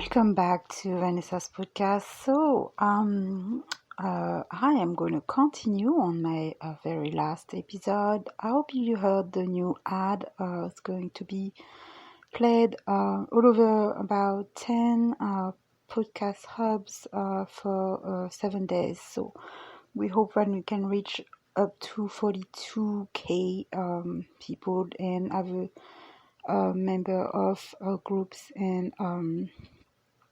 Welcome back to Vanessa's podcast. I am going to continue on my very last episode. I hope you heard the new ad. It's going to be played all over about 10 podcast hubs for 7 days. So we hope that we can reach up to 42k people and have a member of groups and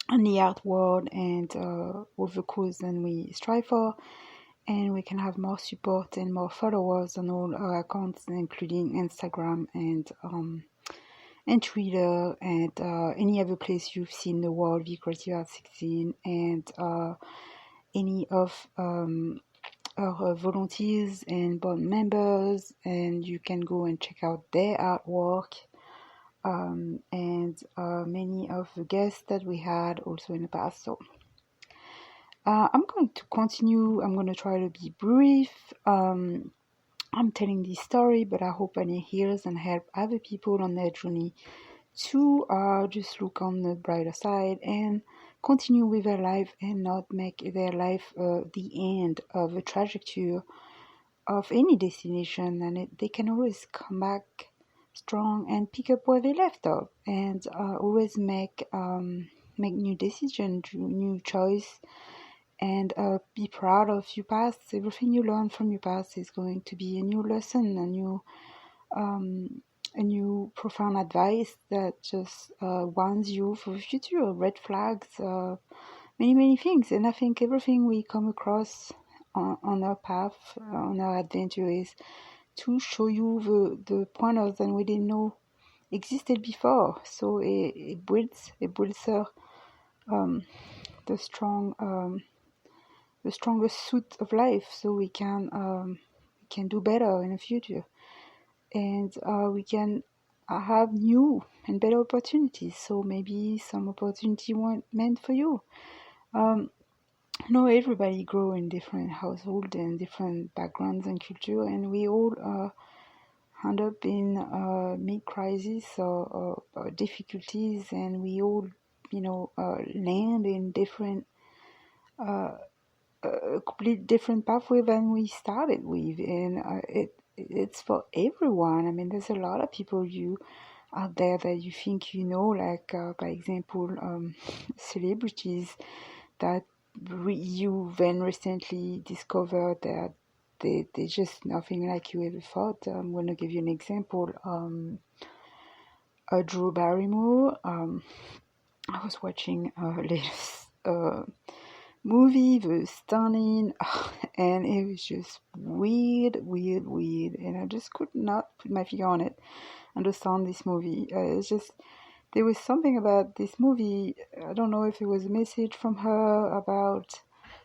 in the art world and all the cause that we strive for, and we can have more support and more followers on all our accounts, including Instagram and Twitter and any other place you've seen the world Be Creative Art 16 and any of our volunteers and board members, and you can go and check out their artwork. And many of the guests that we had also in the past. So I'm going to continue. I'm going to try to be brief. I'm telling this story, but I hope it heals and help other people on their journey to just look on the brighter side and continue with their life and not make their life the end of a trajectory of any destination, and they can always come back strong and pick up where they left off, and always make new decisions, new choice, and be proud of your past. Everything you learn from your past is going to be a new lesson, a new profound advice that just warns you for the future, red flags, many things. And I think everything we come across on our path, on our adventure, is to show you the pointers that we didn't know existed before. So it builds the strongest suit of life, so we can do better in the future, and we can have new and better opportunities. So maybe some opportunity weren't meant for you. No, everybody grow in different households and different backgrounds and culture, and we all end up in mid-crisis or difficulties, and we all, land in different, complete different pathway than we started with, and it's for everyone. I mean, there's a lot of people out there that you think like, by example, celebrities that you then recently discovered that they're just nothing like you ever thought. I'm going to give you an example. Drew Barrymore. I was watching her latest movie, The Stunning, and it was just weird, and I just could not put my finger on it, understand this movie. It's just, there was something about this movie. I don't know if it was a message from her about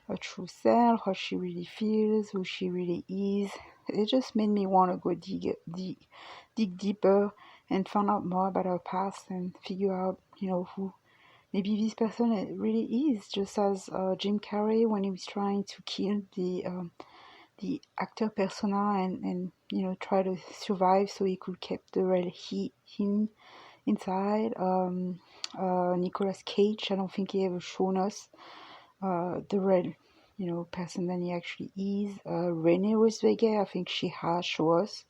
her true self, how she really feels, who she really is. It just made me want to go dig deeper and find out more about her past and figure out, who maybe this person really is. Just as Jim Carrey, when he was trying to kill the actor persona and try to survive so he could keep the real him inside. Nicolas Cage, I don't think he ever shown us the real person that he actually is. Renee Zellweger, I think she has shown us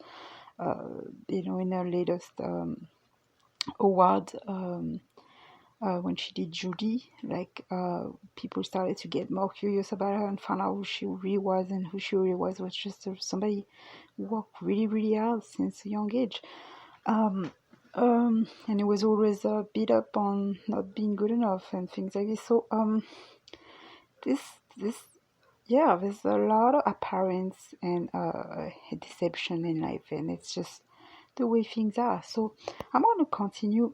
in her latest award, when she did Judy. Like, people started to get more curious about her and found out who she really was, and who she really was just somebody who worked really, really hard since a young age. And it was always beat up on not being good enough and things like this. So there's a lot of appearance and deception in life, and it's just the way things are. So I'm going to continue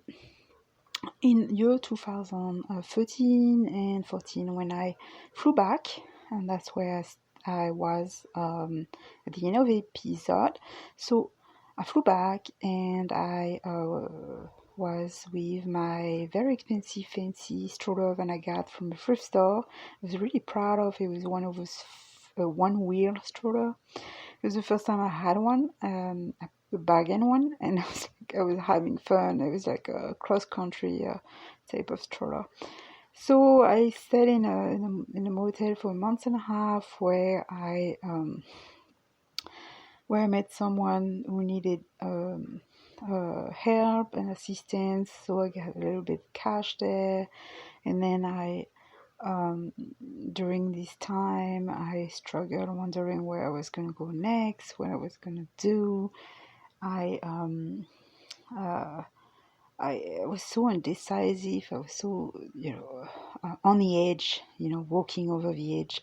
in year 2013 and 14 when I flew back, and that's where I was at the end of the episode. So I flew back, and I was with my very expensive fancy stroller that I got from a thrift store. I was really proud of it. It was one of those one-wheel stroller. It was the first time I had one, a bargain one, and I was having fun. It was like a cross-country type of stroller. So I stayed in a motel for a month and a half where I met someone who needed help and assistance. So I got a little bit of cash there, and then um, during this time I struggled wondering where I was going to go next, what I was going to do. I uh, I was so indecisive. I was so, on the edge, walking over the edge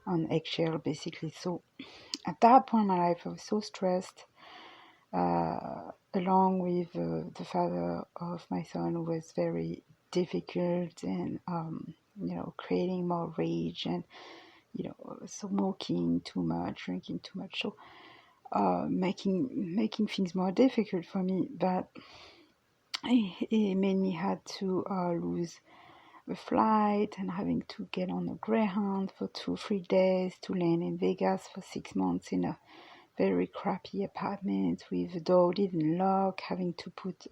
on eggshell, basically. So at that point in my life, I was so stressed, along with the father of my son, who was very difficult and, creating more rage and, smoking too much, drinking too much. So making things more difficult for me. But it made me had to lose a flight and having to get on a Greyhound for 2-3 days to land in Vegas for 6 months in a very crappy apartment with the door didn't lock, having to put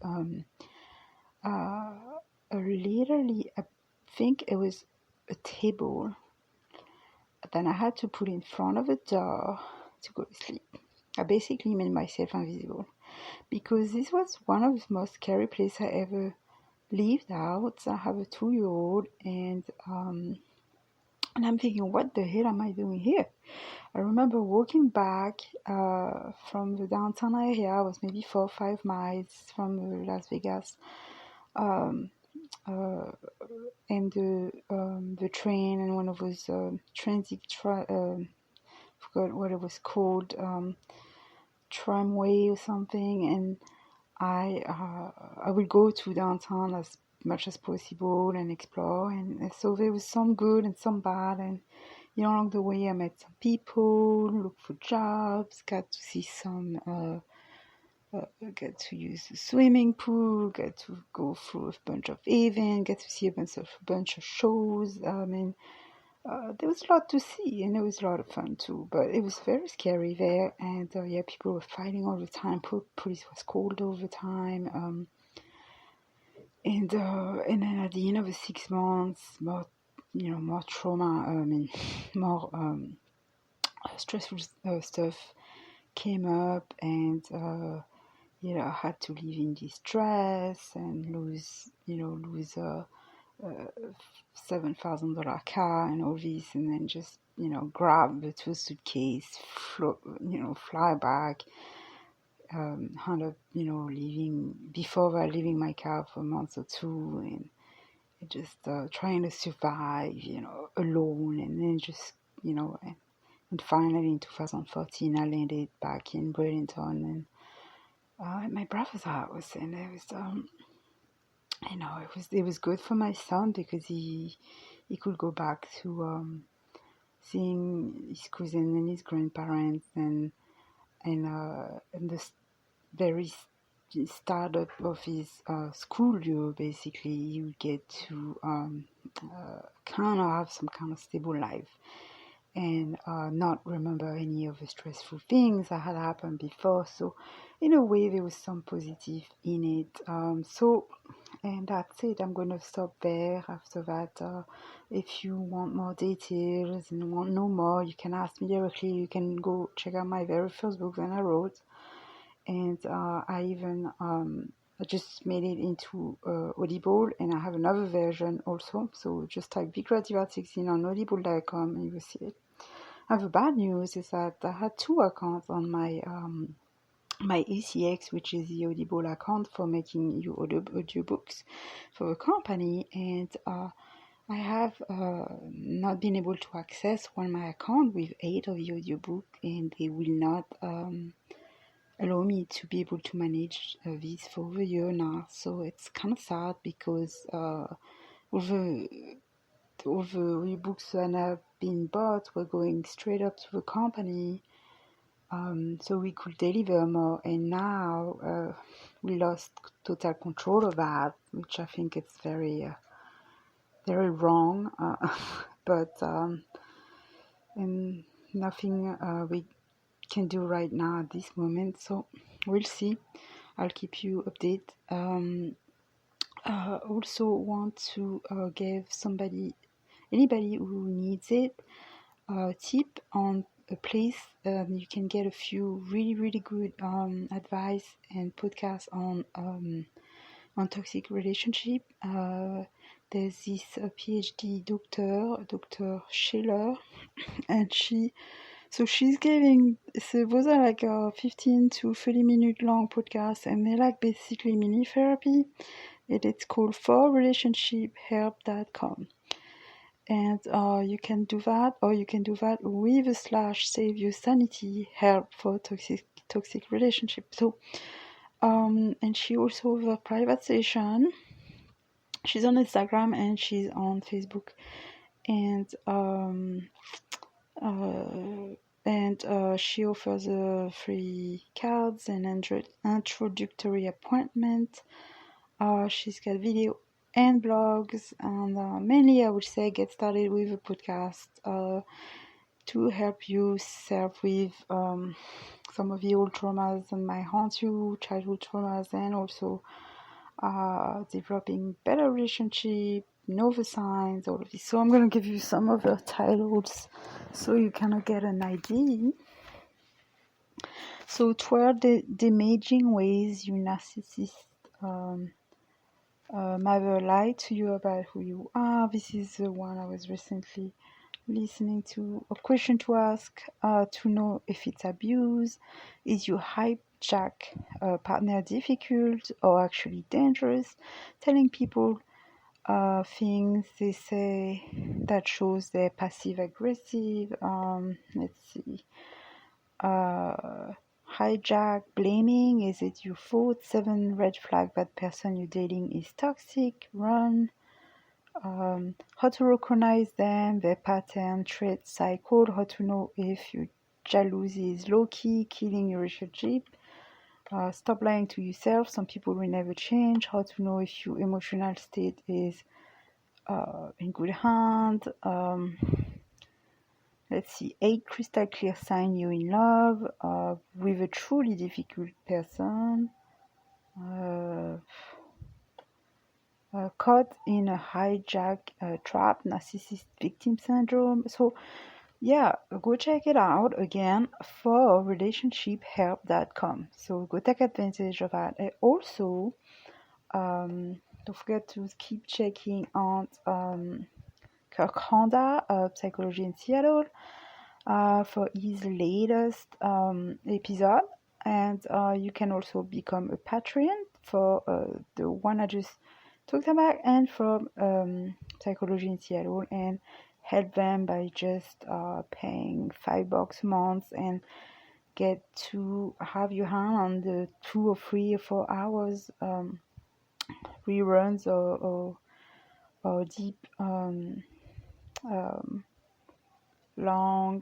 literally, I think it was a table that I had to put in front of a door to go to sleep. I basically made myself invisible because this was one of the most scary places I ever lived out. I have a 2-year-old, and I'm thinking, what the hell am I doing here? I remember walking back from the downtown area. I was maybe 4 or 5 miles from Las Vegas, um, uh, and the train and one of those transit forgot what it was called, tramway or something, and I would go to downtown as much as possible and explore, and so there was some good and some bad, and along the way I met some people, looked for jobs, got to see got to use the swimming pool, got to go through a bunch of events, got to see a bunch of shows. I mean, there was a lot to see, and it was a lot of fun too. But it was very scary there, and people were fighting all the time. Police was called all the time, and then at the end of the 6 months, more trauma. I mean, more stressful stuff came up, and I had to live in distress and lose a $7,000 car and all this, and then just grab the two suitcase, fly back. End up leaving before that, leaving my car for a month or two, and just trying to survive, alone, and then just and finally in 2014 I landed back in Burlington, and at my brother's house, and it was it was good for my son because he could go back to seeing his cousin and his grandparents, and the very startup of his school year. Basically, he would get to kind of have some kind of stable life, and not remember any of the stressful things that had happened before. So in a way there was some positive in it. And that's it. I'm going to stop there. After that, if you want more details and want to know more, you can ask me directly. You can go check out my very first book that I wrote, and I even I just made it into Audible, and I have another version also. So just type Be Creative at 16 on audible.com and you will see it. The bad news is that I had two accounts on my ACX, which is the Audible account for making you audiobooks for a company, and I have not been able to access my account with 8 of the audiobook, and they will not allow me to be able to manage this for over a year now. So it's kind of sad because all the ebooks that have been bought were going straight up to the company, so we could deliver more, and now we lost total control of that, which I think it's very very wrong, but and nothing we can do right now at this moment, so we'll see. I'll keep you updated. Also want to give anybody who needs it, a tip on a place you can get a few really good advice and podcasts on toxic relationship. There's this PhD doctor, Dr. Schiller, and she's giving, so those are like 15 to 30-minute long podcasts, and they're like basically mini therapy. It's called forrelationshiphelp.com. And you can do that, or you can do that with a / save your sanity help for toxic relationship. So and she also have a private session. She's on Instagram and she's on Facebook, and she offers free cards and introductory appointment. She's got video and blogs, and mainly I would say get started with a podcast to help you self with some of the old traumas that might haunt you, childhood traumas, and also developing better relationship, know the signs, all of this. So I'm going to give you some of the titles so you kind of get an idea. So 12 damaging ways you narcissist might lie to you about who you are. This is the one I was recently listening to. A question to ask to know if it's abuse. Is your hijack partner difficult or actually dangerous? Telling people things they say that shows they're passive aggressive. Let's see. Hijack, blaming, is it your fault? 7 red flag that person you're dating is toxic, run. How to recognize them, their pattern, trait, cycle, how to know if your jealousy is low-key, killing your relationship. Stop lying to yourself, some people will never change. How to know if your emotional state is in good hand. Let's see, 8 crystal clear sign you're in love with a truly difficult person. Caught in a hijack trap, narcissist victim syndrome. So yeah, go check it out again for relationshiphelp.com. So go take advantage of that. And also, don't forget to keep checking out Kirk Honda, Psychology in Seattle, for his latest episode. And you can also become a Patreon for the one I just talked about, and from Psychology in Seattle, and help them by just paying $5 a month and get to have your hand on the 2 or 3 or 4 hours reruns or deep long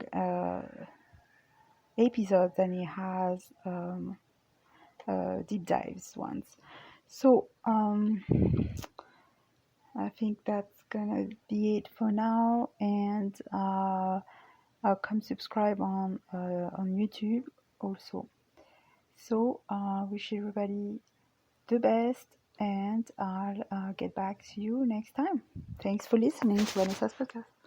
episodes than he has deep dives ones. So I think that's gonna be it for now, and I'll come subscribe on YouTube also. So wish everybody the best, and I'll get back to you next time. Thanks for listening to Vanessa's podcast.